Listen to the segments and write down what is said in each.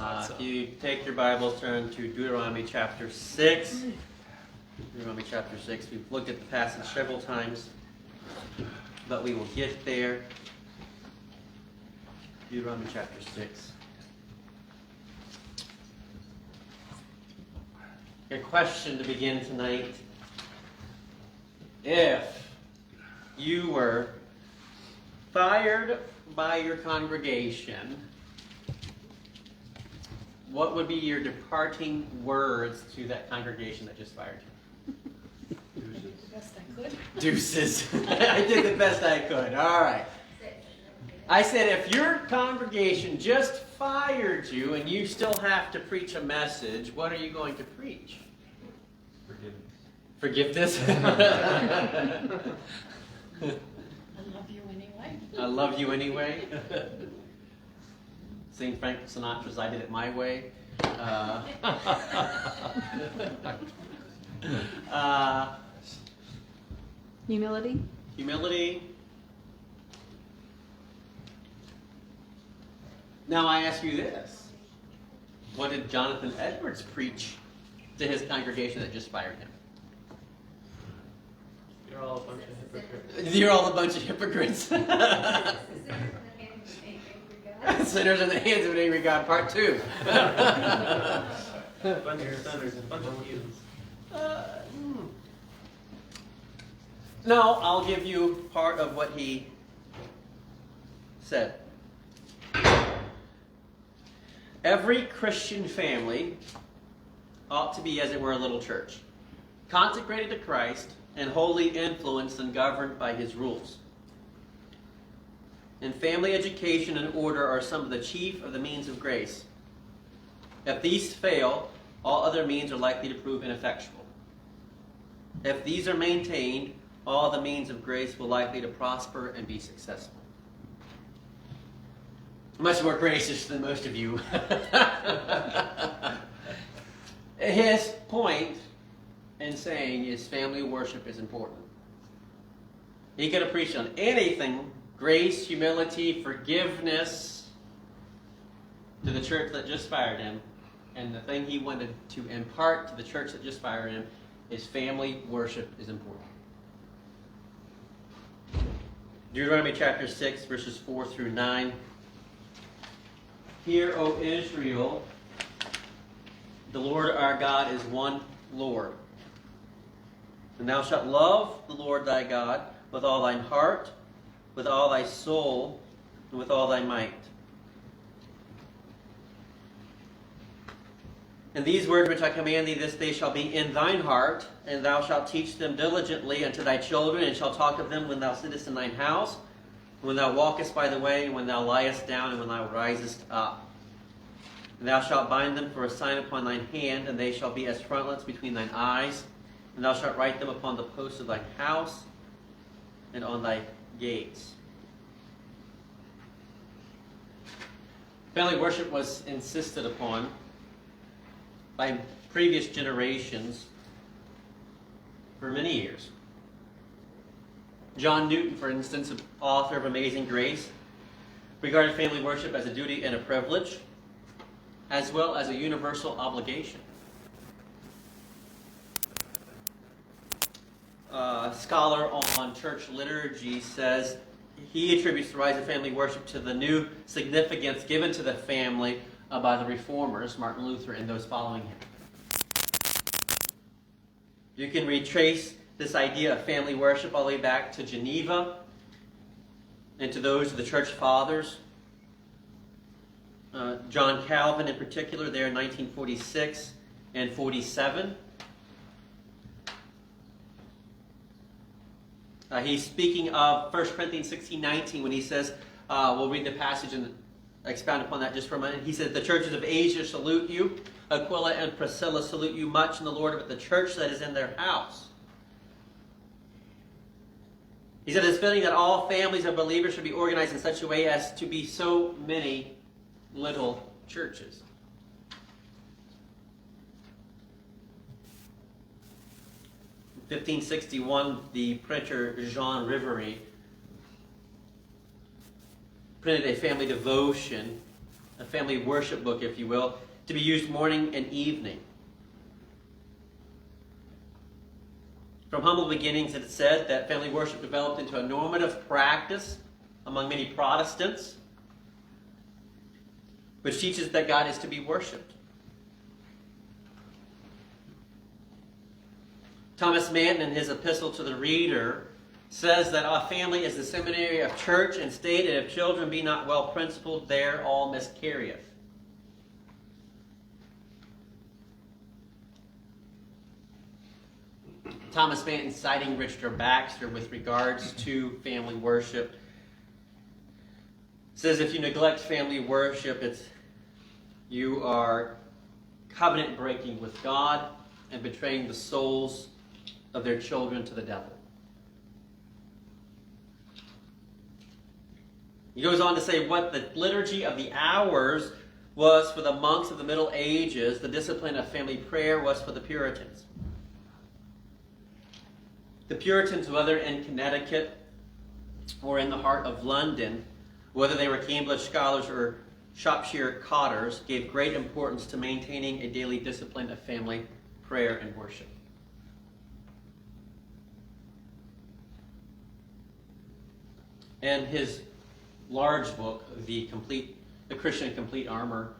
If you take your Bibles, turn to Deuteronomy chapter 6. Deuteronomy chapter 6. We've looked at the passage several times, but we will get there. Deuteronomy chapter 6. A question to begin tonight. If you were fired by your congregation, what would be your departing words to that congregation that just fired you? Deuces. The best I could. Deuces. I did the best I could. All right. I said if your congregation just fired you and you still have to preach a message, what are you going to preach? Forgiveness. Forgiveness? I love you anyway. I love you anyway. Sing Frank Sinatra's I Did It My Way. Humility. Humility. Now I ask you this. What did Jonathan Edwards preach to his congregation that just fired him? You're all a bunch of hypocrites. You're all a bunch of hypocrites. Sinners in the hands of an angry God, part 2. A bunch of sinners, a bunch of heathens. No, I'll give you part of what he said. Every Christian family ought to be, as it were, a little church, consecrated to Christ and wholly influenced and governed by his rules. And family education and order are some of the chief of the means of grace. If these fail, all other means are likely to prove ineffectual. If these are maintained, all the means of grace will likely to prosper and be successful. Much more gracious than most of you. His point in saying is family worship is important. He could have preached on anything: grace, humility, forgiveness, to the church that just fired him. And the thing he wanted to impart to the church that just fired him is family worship is important. Deuteronomy chapter 6, verses 4 through 9. Hear, O Israel, the Lord our God is one Lord. And thou shalt love the Lord thy God with all thine heart, with all thy soul, and with all thy might. And these words which I command thee this day shall be in thine heart, and thou shalt teach them diligently unto thy children, and shalt talk of them when thou sittest in thine house, when thou walkest by the way, and when thou liest down, and when thou risest up. And thou shalt bind them for a sign upon thine hand, and they shall be as frontlets between thine eyes, and thou shalt write them upon the posts of thine house, and on thy gates. Family worship was insisted upon by previous generations for many years. John Newton, for instance, author of Amazing Grace, regarded family worship as a duty and a privilege, as well as a universal obligation. A scholar on church liturgy says he attributes the rise of family worship to the new significance given to the family by the reformers, Martin Luther and those following him. You can retrace this idea of family worship all the way back to Geneva and to those of the church fathers. John Calvin in particular there in 1946 and 47. He's speaking of 1 Corinthians 16:19 when he says, we'll read the passage and expound upon that just for a minute. He said, the churches of Asia salute you. Aquila and Priscilla salute you much in the Lord, with the church that is in their house. He said, it's fitting that all families of believers should be organized in such a way as to be so many little churches. In 1561, the printer Jean Rivery printed a family devotion a family worship book, if you will, to be used morning and evening. From humble beginnings, it said that family worship developed into a normative practice among many Protestants, which teaches that God is to be worshipped. Thomas Manton, in his epistle to the reader, says that a family is the seminary of church and state, and if children be not well principled, there all miscarrieth. Thomas Manton, citing Richard Baxter with regards to family worship, says if you neglect family worship, you are covenant breaking with God and betraying the souls of their children to the devil. He goes on to say what the liturgy of the hours was for the monks of the Middle Ages, the discipline of family prayer was for the Puritans. The Puritans, whether in Connecticut or in the heart of London, whether they were Cambridge scholars or Shropshire cottars, gave great importance to maintaining a daily discipline of family prayer and worship. And his large book, the Christian Complete Armor,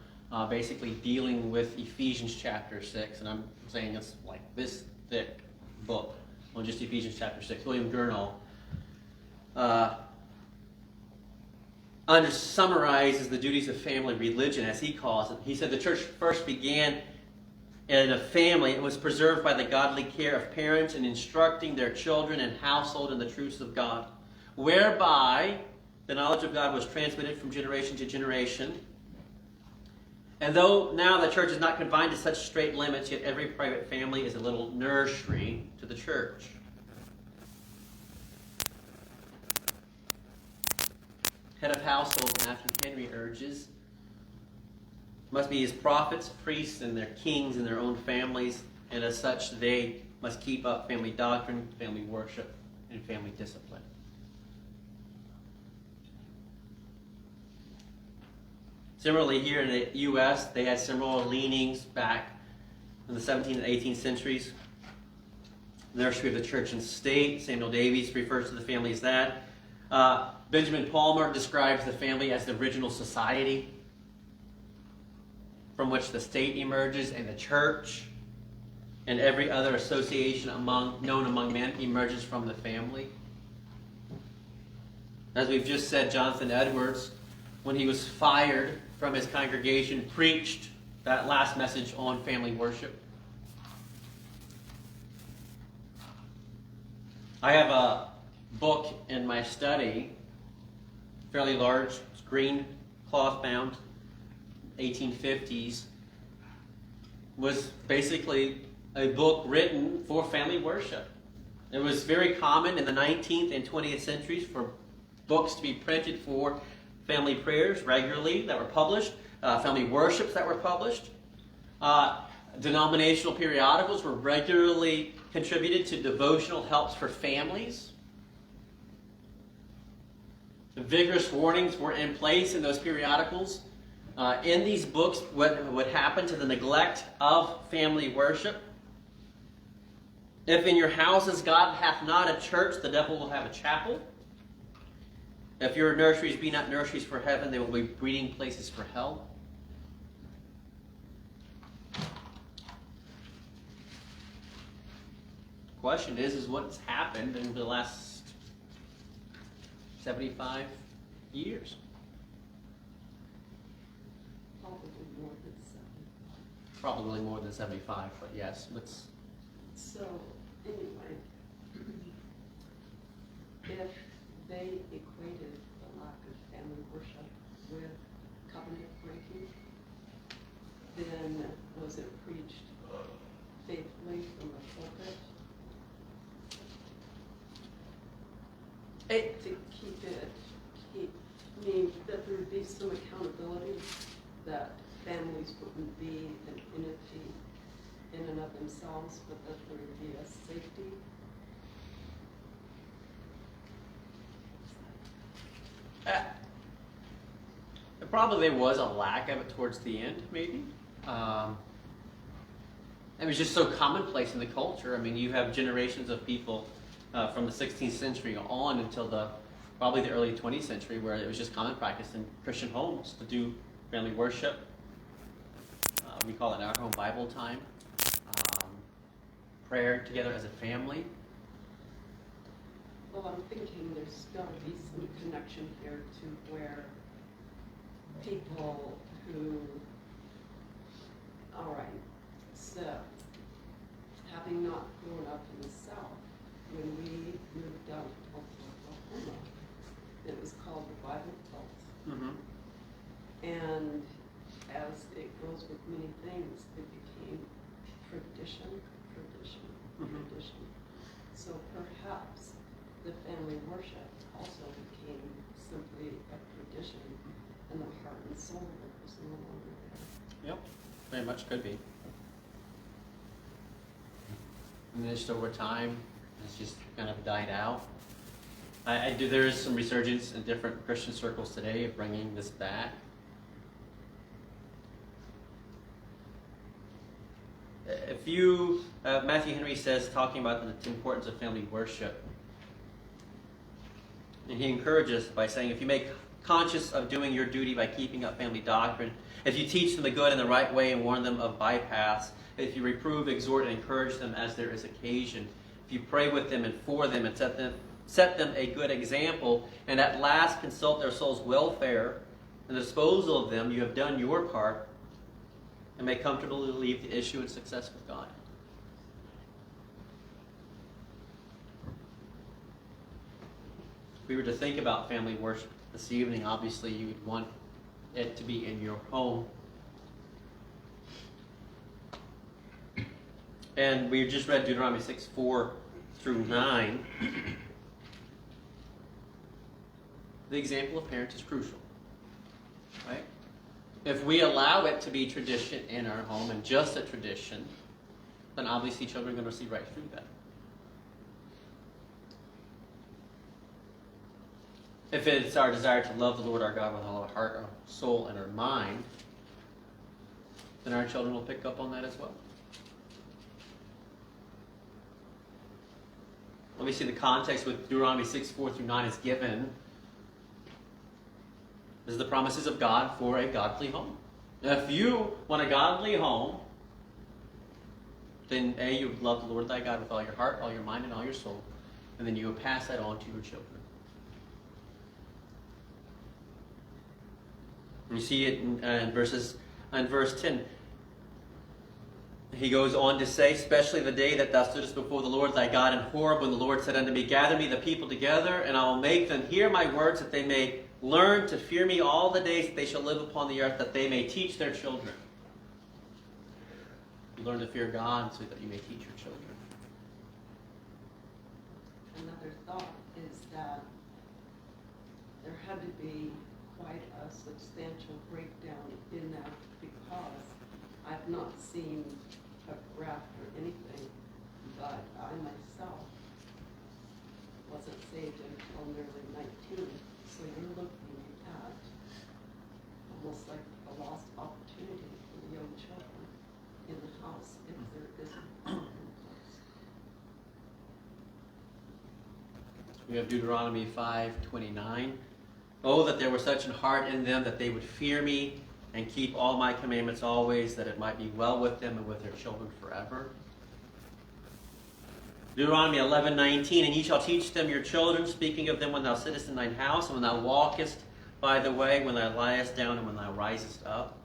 basically dealing with Ephesians chapter 6, and I'm saying it's like this thick book on just Ephesians chapter 6. William Gurnall summarizes the duties of family religion, as he calls it. He said the church first began in a family and was preserved by the godly care of parents in instructing their children and household in the truths of God, whereby the knowledge of God was transmitted from generation to generation. And though now the church is not confined to such straight limits, yet every private family is a little nursery to the church. Head of household, Matthew Henry urges, must be his prophets, priests, and their kings in their own families, and as such they must keep up family doctrine, family worship, and family discipline. Similarly, here in the U.S., they had similar leanings back in the 17th and 18th centuries. The Nursery of the Church and State, Samuel Davies refers to the family as that. Benjamin Palmer describes the family as the original society from which the state emerges, and the church and every other association known among men emerges from the family. As we've just said, Jonathan Edwards, when he was fired from his congregation, preached that last message on family worship. I have a book in my study, fairly large, it's green, cloth bound, 1850s, was basically a book written for family worship. It was very common in the 19th and 20th centuries for books to be printed for family prayers regularly that were published, family worships that were published. Denominational periodicals were regularly contributed to devotional helps for families. Vigorous warnings were in place in those periodicals. In these books, what would happen to the neglect of family worship. If in your houses God hath not a church, the devil will have a chapel. If your nurseries be not nurseries for heaven, they will be breeding places for hell. The question is what's happened in the last 75 years? Probably more than 75, but yes. So, anyway, if they equated the lack of family worship with covenant breaking, then was it preached faithfully from the pulpit? To keep I mean, that there would be some accountability, that families wouldn't be an entity in and of themselves, but that there would be a safety. probably there was a lack of it towards the end, maybe. It was just so commonplace in the culture. I mean, you have generations of people from the 16th century on until probably the early 20th century where it was just common practice in Christian homes to do family worship. We call it in our home Bible time. Prayer together as a family. Well, I'm thinking there's got to be some connection here to where people who, all right, so having not grown up in the South, when we moved down to Oklahoma, it was called the Bible Belt. Mm-hmm. And as it goes with many things, it became tradition. So perhaps the family worship also became simply a tradition, and the heart and soul of it was no longer there. Yep, very much could be. And then just over time, it's just kind of died out. There is some resurgence in different Christian circles today of bringing this back. If you, Matthew Henry says, talking about the importance of family worship, and he encourages by saying, if you make conscious of doing your duty by keeping up family doctrine, if you teach them the good and the right way and warn them of bypaths, if you reprove, exhort, and encourage them as there is occasion, if you pray with them and for them and set them a good example, and at last consult their soul's welfare and the disposal of them, you have done your part, and may comfortably leave the issue in success with God. If we were to think about family worship this evening, obviously you would want it to be in your home. And we just read Deuteronomy 6:4-9. The example of parents is crucial, right? If we allow it to be tradition in our home and just a tradition, then obviously children are going to see right through that. If it's our desire to love the Lord our God with all our heart, our soul, and our mind, then our children will pick up on that as well. Let me see the context with Deuteronomy 6:4-9 is given. This is the promises of God for a godly home. Now, if you want a godly home, then A, you would love the Lord thy God with all your heart, all your mind, and all your soul. And then you would pass that on to your children. And you see it in verse 10. He goes on to say, especially the day that thou stoodest before the Lord thy God in Horeb, when the Lord said unto me, gather me the people together, and I will make them hear my words, that they may learn to fear me all the days that they shall live upon the earth, that they may teach their children. You learn to fear God so that you may teach your children. Another thought is that there had to be quite a substantial breakdown in that, because I've not seen a graph or anything, but I myself wasn't saved until nearly 19. So you're looking at almost like a lost opportunity for the young children in the house if there isn't one in place. We have Deuteronomy 5:29. Oh, that there were such an heart in them that they would fear me and keep all my commandments always, that it might be well with them and with their children forever. Deuteronomy 11:19, and ye shall teach them your children, speaking of them when thou sittest in thine house, and when thou walkest by the way, when thou liest down, and when thou risest up.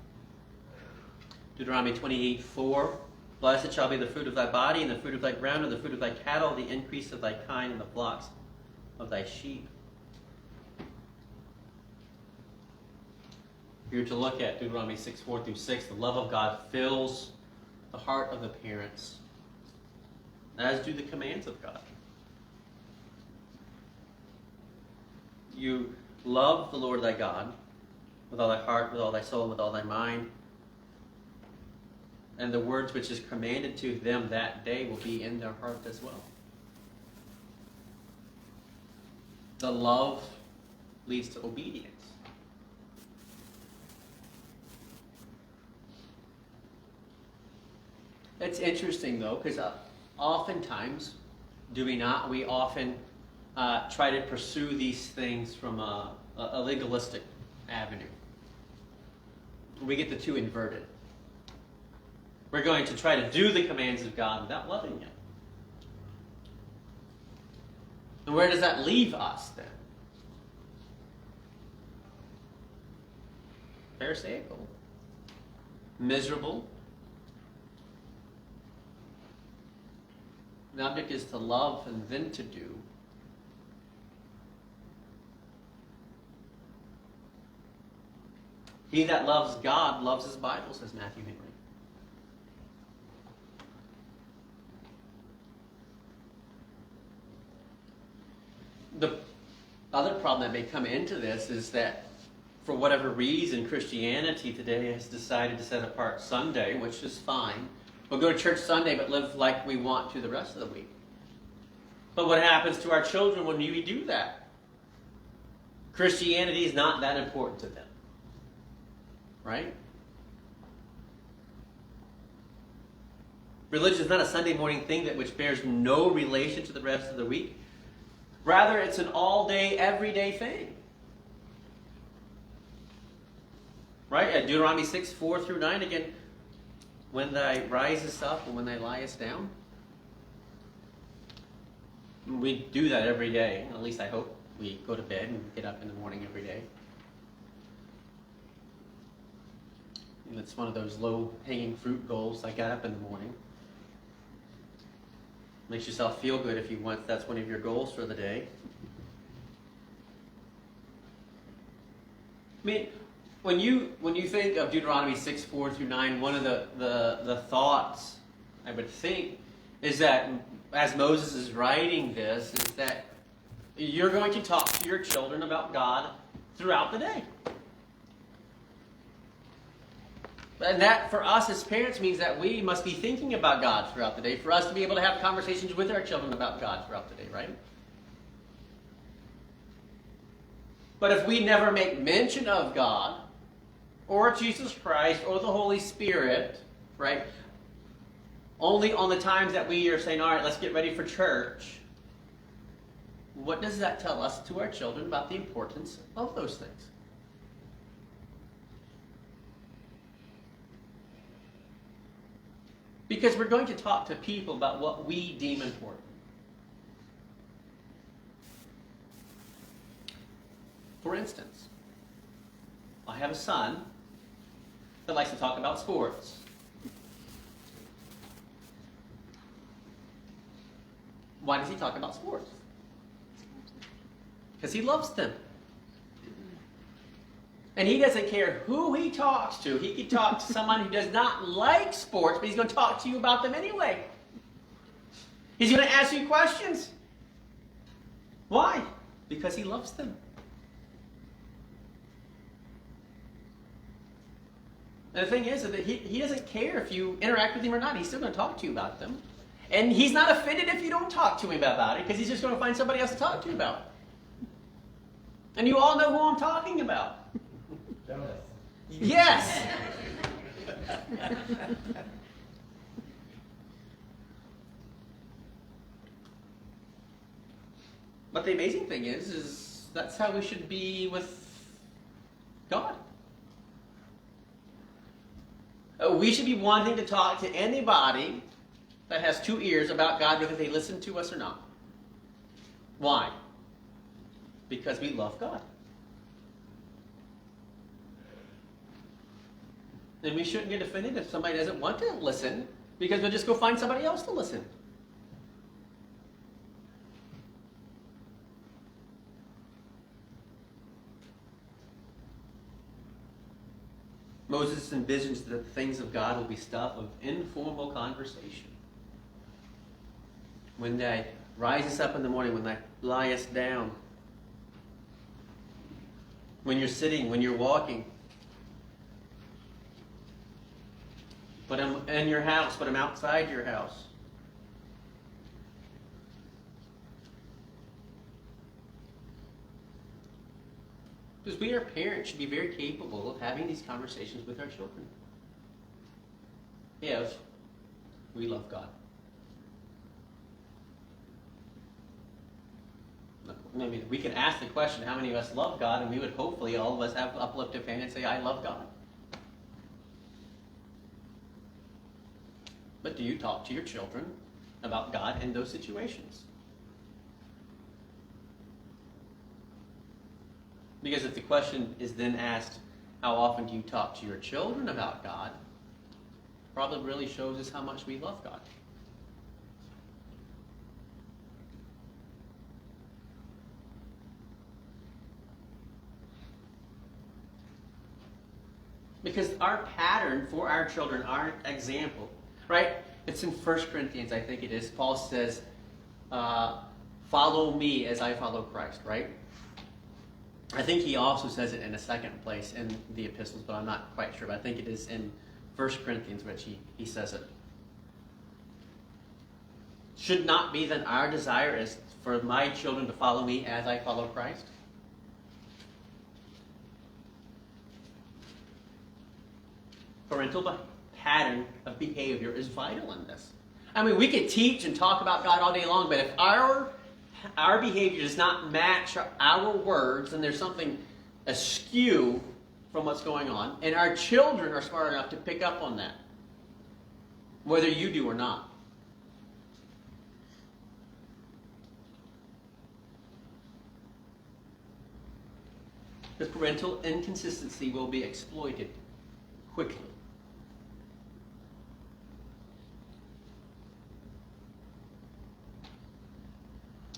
Deuteronomy 28:4, blessed shall be the fruit of thy body, and the fruit of thy ground, and the fruit of thy cattle, the increase of thy kind, and the flocks of thy sheep. If you were to look at Deuteronomy 6:4-6, the love of God fills the heart of the parents, as do the commands of God. You love the Lord thy God with all thy heart, with all thy soul, with all thy mind, and the words which is commanded to them that day will be in their heart as well. The love leads to obedience. It's interesting though, because oftentimes, do we not? We often try to pursue these things from a legalistic avenue. We get the two inverted. We're going to try to do the commands of God without loving Him. And where does that leave us then? Pharisaical, miserable. The object is to love and then to do. He that loves God loves his Bible, says Matthew Henry. The other problem that may come into this is that for whatever reason, Christianity today has decided to set apart Sunday, which is fine. We'll go to church Sunday, but live like we want to the rest of the week. But what happens to our children when we do that? Christianity is not that important to them. Right? Religion is not a Sunday morning thing which bears no relation to the rest of the week. Rather, it's an all-day, everyday thing. Right? At Deuteronomy 6, 4 through 9, again, when thou risest up and when thou liest down. We do that every day. At least I hope we go to bed and get up in the morning every day. And it's one of those low-hanging fruit goals. I got up in the morning. Makes yourself feel good if you want. That's one of your goals for the day. I mean, when you think of Deuteronomy 6, 4 through 9, one of the thoughts I would think is that as Moses is writing this, is that you're going to talk to your children about God throughout the day. And that, for us as parents, means that we must be thinking about God throughout the day, for us to be able to have conversations with our children about God throughout the day, right? But if we never make mention of God, or Jesus Christ, or the Holy Spirit, right, only on the times that we are saying, all right, let's get ready for church, what does that tell us to our children about the importance of those things? Because we're going to talk to people about what we deem important. For instance, I have a son that likes to talk about sports. Why does he talk about sports? Because he loves them. And he doesn't care who he talks to. He could talk to someone who does not like sports, but he's going to talk to you about them anyway. He's going to ask you questions. Why? Because he loves them. And the thing is that he doesn't care if you interact with him or not. He's still going to talk to you about them. And he's not offended if you don't talk to him about it, because he's just going to find somebody else to talk to you about it. And you all know who I'm talking about. Yes! But the amazing thing is that's how we should be with God. We should be wanting to talk to anybody that has two ears about God, whether they listen to us or not. Why? Because we love God. And we shouldn't get offended if somebody doesn't want to listen, because we'll just go find somebody else to listen. Moses envisions that the things of God will be stuff of informal conversation. When thou risest up in the morning, when thou liest down, when you're sitting, when you're walking, put them in your house, put them outside your house. Because we, our parents, should be very capable of having these conversations with our children. If we love God. I mean, we can ask the question, how many of us love God? And we would hopefully all of us have uplifted hand and say, I love God. But do you talk to your children about God in those situations? Because if the question is then asked, how often do you talk to your children about God? Probably really shows us how much we love God. Because our pattern for our children, our example, right? It's in 1 Corinthians, I think it is. Paul says, follow me as I follow Christ, right? I think he also says it in a second place in the epistles, but I'm not quite sure. But I think it is in 1 Corinthians which he says it. Should not be then our desire is for my children to follow me as I follow Christ? Parental pattern of behavior is vital in this. I mean, we could teach and talk about God all day long, but if our behavior does not match our words, then there's something askew from what's going on. And our children are smart enough to pick up on that, whether you do or not. Because parental inconsistency will be exploited quickly.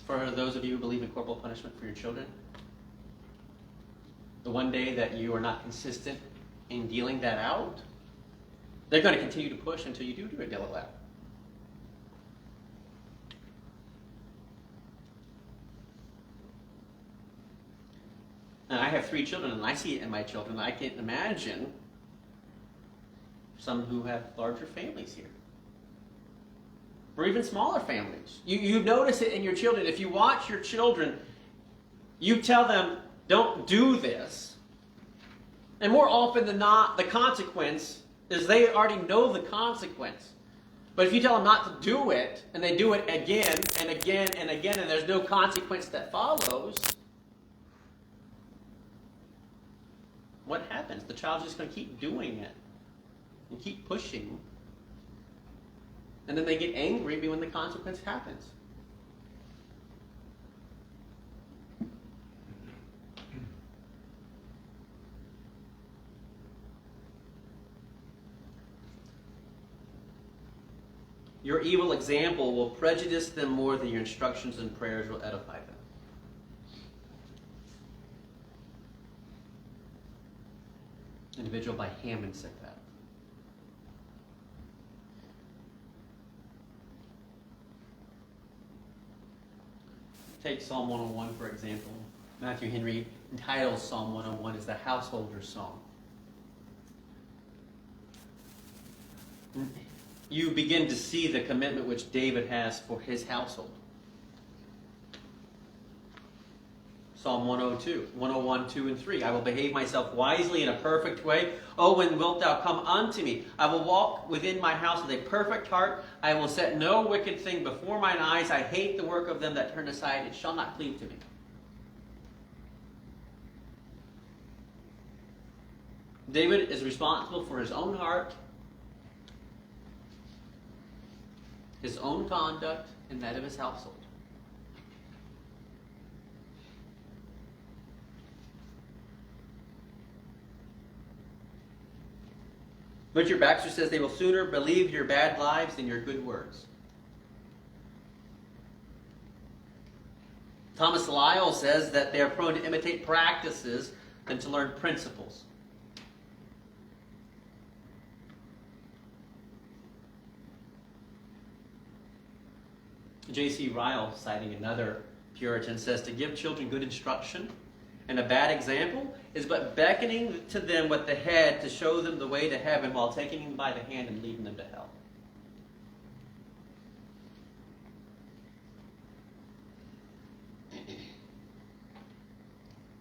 For those of you who believe in corporal punishment for your children, the one day that you are not consistent in dealing that out, they're going to continue to push until you do a deal it out. And I have 3 children, and I see it in my children. I can't imagine some who have larger families here, or even smaller families. You notice it in your children. If you watch your children, you tell them, don't do this. And more often than not, the consequence is they already know the consequence. But if you tell them not to do it, and they do it again and again and again, and there's no consequence that follows, what happens? The child's just going to keep doing it and keep pushing. And then they get angry when the consequence happens. Your evil example will prejudice them more than your instructions and prayers will edify them. Individual by Hammond said that. Take Psalm 101, for example. Matthew Henry entitles Psalm 101 as the householder's song. You begin to see the commitment which David has for his household. Psalm 102, 101, 2 and 3. I will behave myself wisely in a perfect way. Oh, when wilt thou come unto me? I will walk within my house with a perfect heart. I will set no wicked thing before mine eyes. I hate the work of them that turn aside. It shall not cleave to me. David is responsible for his own heart, his own conduct, and that of his household. Richard Baxter says they will sooner believe your bad lives than your good words. Thomas Lyle says that they are prone to imitate practices than to learn principles. J.C. Ryle, citing another Puritan, says to give children good instruction and a bad example is but beckoning to them with the head to show them the way to heaven while taking them by the hand and leading them to hell.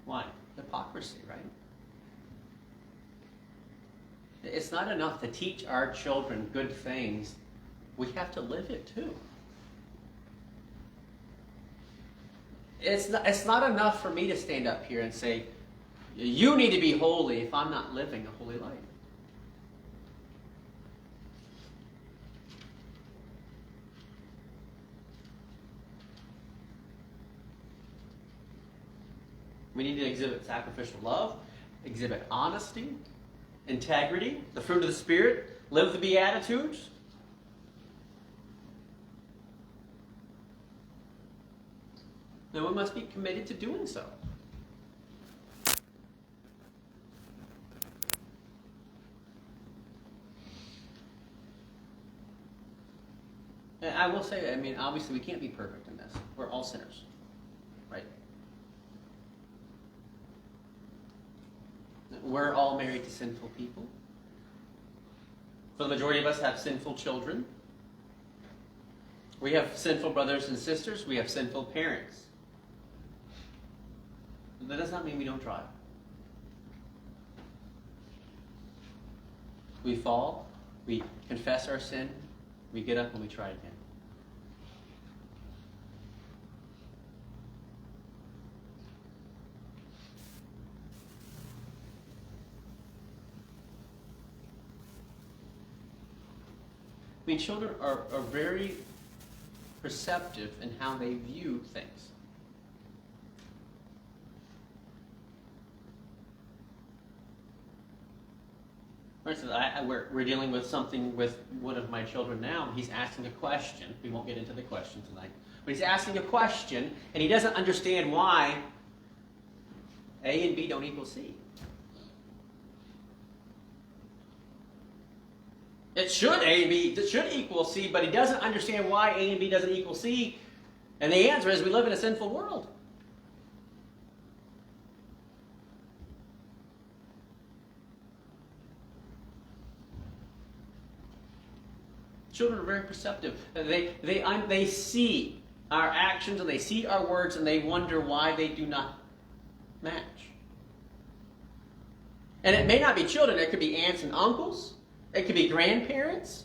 Why? Hypocrisy, right? It's not enough to teach our children good things we have to live it too. It's not enough for me to stand up here and say, you need to be holy if I'm not living a holy life. We need to exhibit sacrificial love, exhibit honesty, integrity, the fruit of the Spirit, live the Beatitudes. Then we must be committed to doing so. And I will say, I mean, obviously we can't be perfect in this. We're all sinners, right? We're all married to sinful people. For the majority of us have sinful children. We have sinful brothers and sisters. We have sinful parents. That does not mean we don't try. We fall, we confess our sin, we get up and we try again. I mean, children are very perceptive in how they view things. For instance, we're dealing with something with one of my children now. He's asking a question. We won't get into the question tonight. But he's asking a question, and he doesn't understand why A and B don't equal C. It should equal C, but he doesn't understand why A and B doesn't equal C. And the answer is we live in a sinful world. Children are very perceptive. They see our actions and they see our words and they wonder why they do not match. And it may not be children. It could be aunts and uncles. It could be grandparents,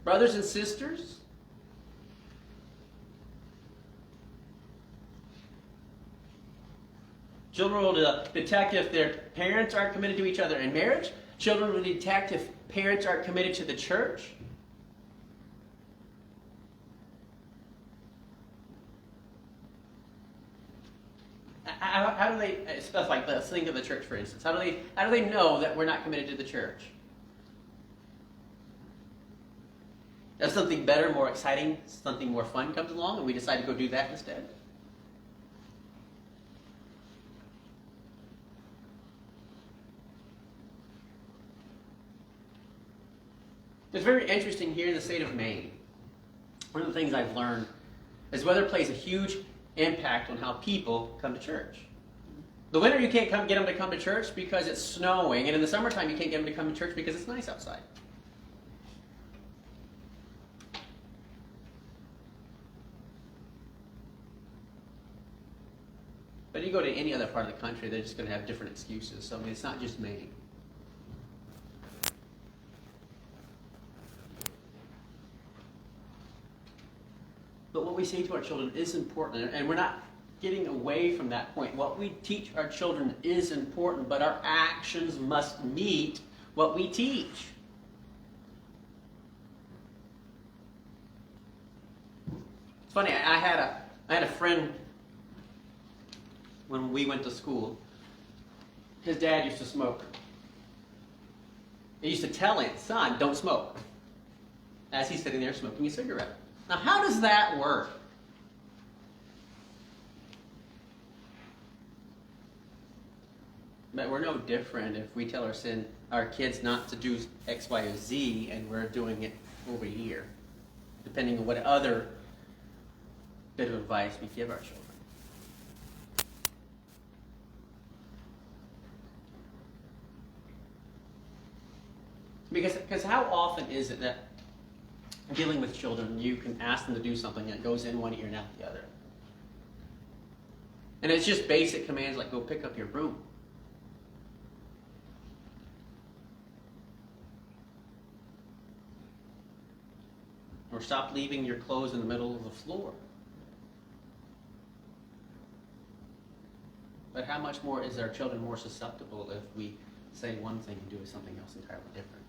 brothers and sisters. Children will detect if their parents aren't committed to each other in marriage. Children will detect if parents aren't committed to the church. How do they, stuff like this, think of the church for instance, how do they know that we're not committed to the church? If something better, more exciting, something more fun comes along and we decide to go do that instead? It's very interesting here in the state of Maine. One of the things I've learned is weather plays a huge impact on how people come to church. The winter you can't get them to come to church because it's snowing, and in the summertime you can't get them to come to church because it's nice outside. But you go to any other part of the country, they're just going to have different excuses. So I mean, it's not just Maine. But what we say to our children is important, and we're not getting away from that point. What we teach our children is important, but our actions must meet what we teach. It's funny, I had a friend when we went to school. His dad used to smoke. He used to tell him, son, don't smoke, as he's sitting there smoking a cigarette. Now, how does that work? But we're no different if we tell our kids not to do X, Y, or Z, and we're doing it over here, depending on what other bit of advice we give our children. Because how often is it that dealing with children, you can ask them to do something that goes in one ear and out the other? And it's just basic commands like go pick up your broom. Or stop leaving your clothes in the middle of the floor. But how much more is our children more susceptible if we say one thing and do something else entirely different?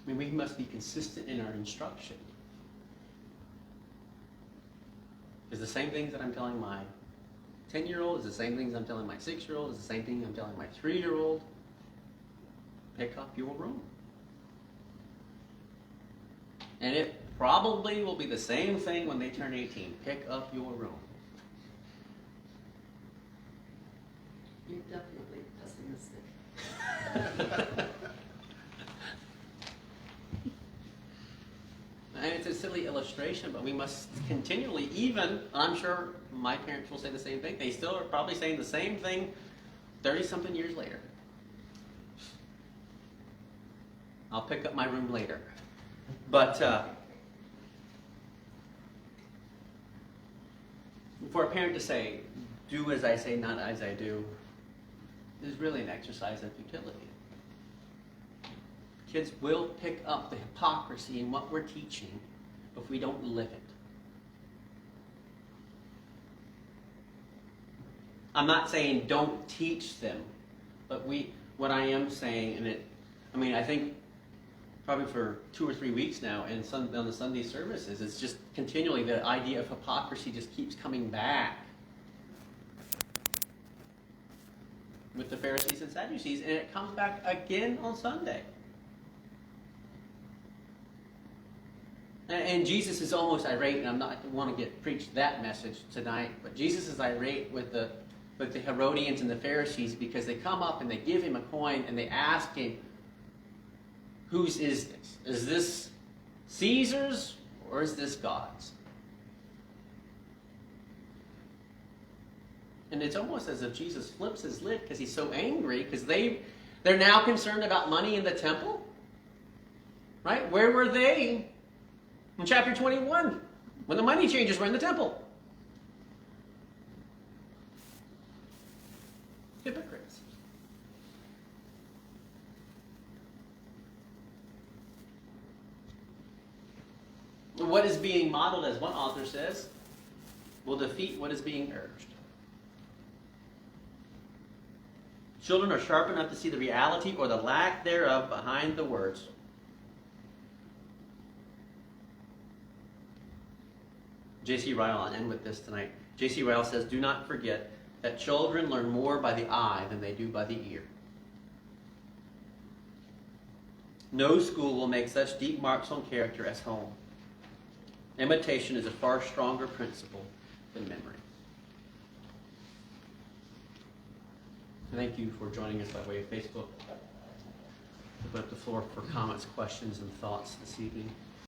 I mean, we must be consistent in our instruction. Because the same things that I'm telling my 10-year-old is the same things I'm telling my 6-year-old, is the same thing I'm telling my 3-year-old. Pick up your room. And it probably will be the same thing when they turn 18. Pick up your room. You're definitely pessimistic. And it's a silly illustration, but we must continually, even, I'm sure my parents will say the same thing, they still are probably saying the same thing 30-something years later. I'll pick up my room later. But for a parent to say, do as I say, not as I do, is really an exercise in futility. Kids will pick up the hypocrisy in what we're teaching if we don't live it. I'm not saying don't teach them, but what I am saying, I think probably for 2 or 3 weeks now on the Sunday services, it's just continually the idea of hypocrisy just keeps coming back with the Pharisees and Sadducees, and it comes back again on Sunday. And Jesus is almost irate, and I want to preach that message tonight, but Jesus is irate with the Herodians and the Pharisees because they come up and they give him a coin and they ask him, whose is this? Is this Caesar's or is this God's? And it's almost as if Jesus flips his lid because he's so angry because they're now concerned about money in the temple. Right? Where were they in chapter 21 when the money changers were in the temple? Hypocrites. What is being modeled, as one author says, will defeat what is being urged. Children are sharp enough to see the reality or the lack thereof behind the words. J.C. Ryle, I'll end with this tonight. J.C. Ryle says, do not forget that children learn more by the eye than they do by the ear. No school will make such deep marks on character as home. Imitation is a far stronger principle than memory. Thank you for joining us by way of Facebook. Open up the floor for comments, questions, and thoughts this evening.